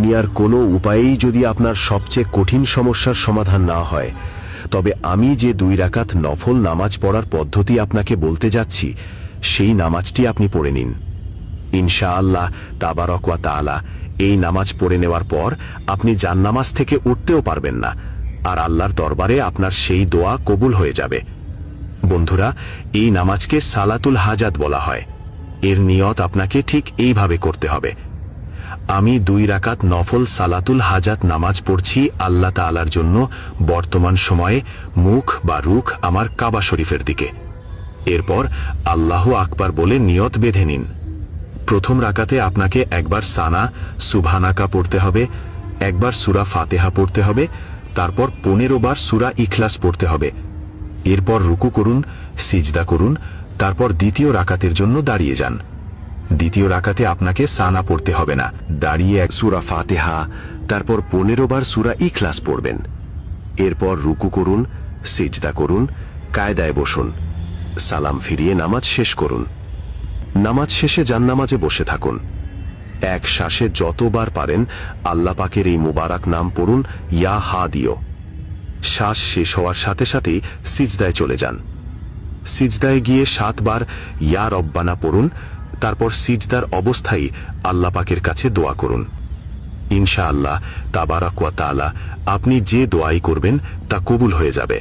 দুনিয়ার কোনো উপায়েই যদি আপনার সবচেয়ে কঠিন সমস্যার সমাধান না হয়, তবে আমি যে 2 রাকাত নফল নামাজ পড়ার পদ্ধতি আপনাকে বলতে যাচ্ছি, সেই নামাজটি আপনি পড়ে নিন। ইনশাআল্লাহ তাবারক ওয়া তাআলা এই নামাজ পড়ে নেওয়ার পর আপনি জান্নামাজ থেকে উঠতেও পারবেন না, আর আল্লাহর দরবারে আপনার সেই দোয়া কবুল হয়ে যাবে। বন্ধুরা, এই নামাজকে সালাতুল হাজাত বলা হয়। এর নিয়ত আপনাকে ঠিক এইভাবে করতে হবে। আমি 2 রাকাত নফল সালাতুল হাজাত নামাজ পড়ছি আল্লাহ তাআলার জন্য বর্তমান সময়ে মুখ বা রুখ আমার কাবা শরীফের দিকে। এরপর আল্লাহু আকবার বলে নিয়ত বেঁধে নিন। প্রথম রাকাতে আপনাকে একবার সানা সুবহানাকা পড়তে হবে, একবার সূরা ফাতিহা পড়তে হবে, তারপর 15 বার সূরা ইখলাস পড়তে হবে। এরপর রুকু করুন, সিজদা করুন, তারপর দ্বিতীয় রাকাতের জন্য দাঁড়িয়ে যান। দ্বিতীয় রাকাতে আপনাকে সানা পড়তে হবে না, দাঁড়িয়ে এক সূরা ফাতিহা, তারপর 15 বার সূরা ইখলাস পড়বেন। এরপর রুকু করুন, সিজদা করুন, কায়দায় বসুন, সালাম ফিরিয়ে নামাজ শেষ করুন। নামাজ শেষে জান্নামাজে বসে থাকুন। এক শ্বাসে যতবার পারেন আল্লাহ পাকের এই মুবারক নাম পড়ুন, ইয়া হাদিও। শ্বাস শেষ হওয়ার সাথে সাথেই সিজদায় চলে যান। সিজদায় গিয়ে 7 বার ইয়া রব্বানা পড়ুন, তারপর সিজদার অবস্থায় আল্লাহ পাকের কাছে দোয়া করুন। ইনশাআল্লাহ তাবারক ওয়া তাআলা আপনি যে দোয়াই করবেন তা কবুল হয়ে যাবে।